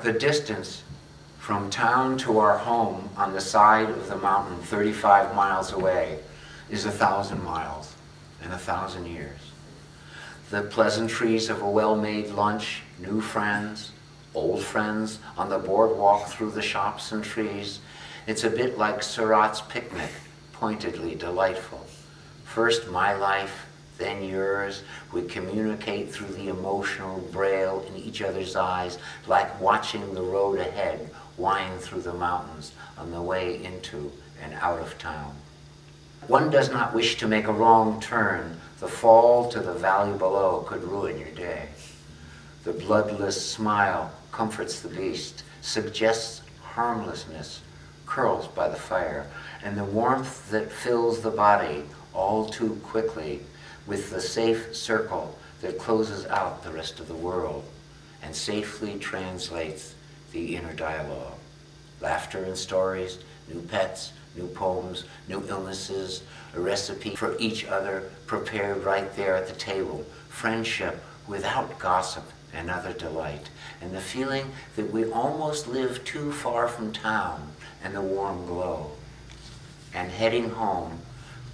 The distance from town to our home on the side of the mountain 35 miles away is 1,000 miles and 1,000 years. The pleasantries of a well-made lunch, new friends, old friends on the boardwalk through the shops and trees. It's a bit like Surratt's picnic, pointedly delightful. First my life, then yours. We communicate through the emotional braille in each other's eyes, like watching the road ahead wind through the mountains on the way into and out of town. One does not wish to make a wrong turn. The fall to the valley below could ruin your day. The bloodless smile comforts the beast, suggests harmlessness, curls by the fire, and the warmth that fills the body all too quickly with the safe circle that closes out the rest of the world and safely translates the inner dialogue. Laughter and stories, new pets, new poems, new illnesses, a recipe for each other prepared right there at the table, friendship without gossip and other delight, and the feeling that we almost live too far from town and the warm glow. And heading home,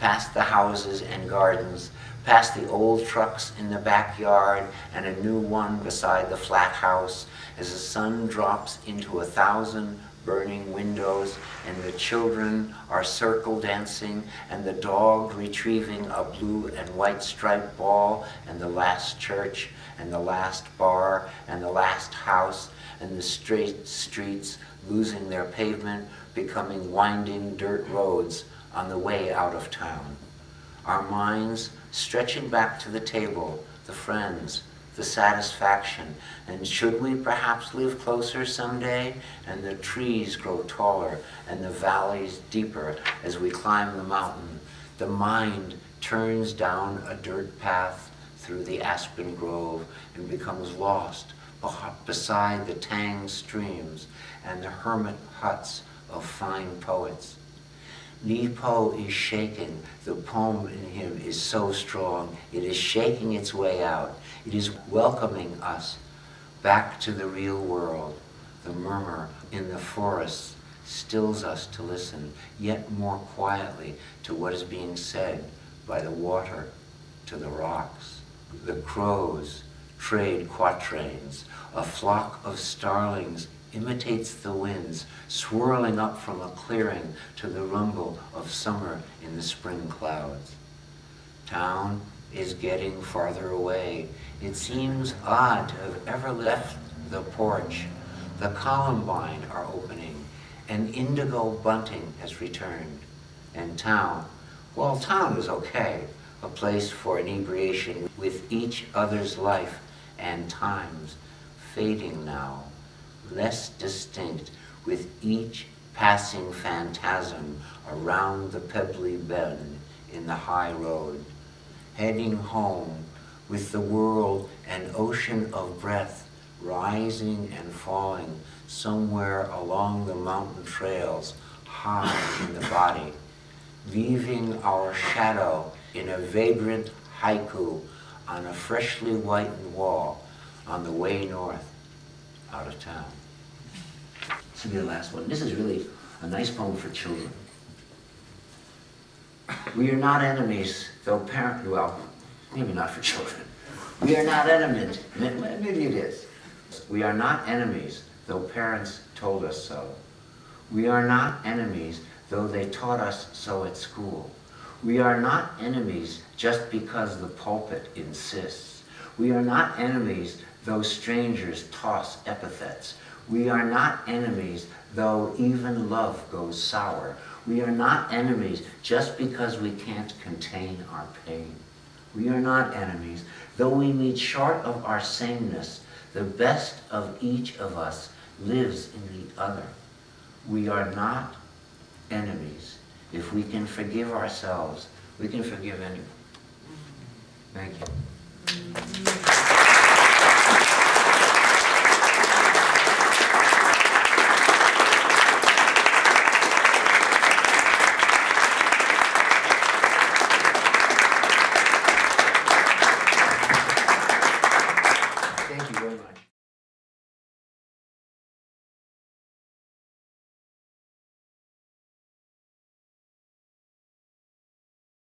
past the houses and gardens, past the old trucks in the backyard and a new one beside the flat house, as the sun drops into 1,000 burning windows and the children are circle dancing and the dog retrieving a blue and white striped ball, and the last church and the last bar and the last house and the straight streets losing their pavement, becoming winding dirt roads on the way out of town. Our minds stretching back to the table, the friends, the satisfaction, and should we perhaps live closer someday, and the trees grow taller and the valleys deeper as we climb the mountain, the mind turns down a dirt path through the aspen grove and becomes lost beside the tang streams and the hermit huts of fine poets. Nepo is shaken. The poem in him is so strong. It is shaking its way out. It is welcoming us back to the real world. The murmur in the forests stills us to listen yet more quietly to what is being said by the water to the rocks. The crows trade quatrains. A flock of starlings imitates the winds, swirling up from a clearing to the rumble of summer in the spring clouds. Town is getting farther away. It seems odd to have ever left the porch. The columbine are opening, and indigo bunting has returned. And town, well, town is okay, a place for inebriation with each other's life and times, fading now, less distinct with each passing phantasm around the pebbly bend in the high road, heading home with the world an ocean of breath rising and falling somewhere along the mountain trails high in the body, leaving our shadow in a vagrant haiku on a freshly whitened wall on the way north out of town. This will be the last one. This is really a nice poem for children. We are not enemies, though well, maybe not for children. We are not enemies, maybe it is. We are not enemies, though parents told us so. We are not enemies, though they taught us so at school. We are not enemies just because the pulpit insists. We are not enemies, though strangers toss epithets. We are not enemies, though even love goes sour. We are not enemies just because we can't contain our pain. We are not enemies, though we meet short of our sameness. The best of each of us lives in the other. We are not enemies. If we can forgive ourselves, we can forgive anyone. Thank you.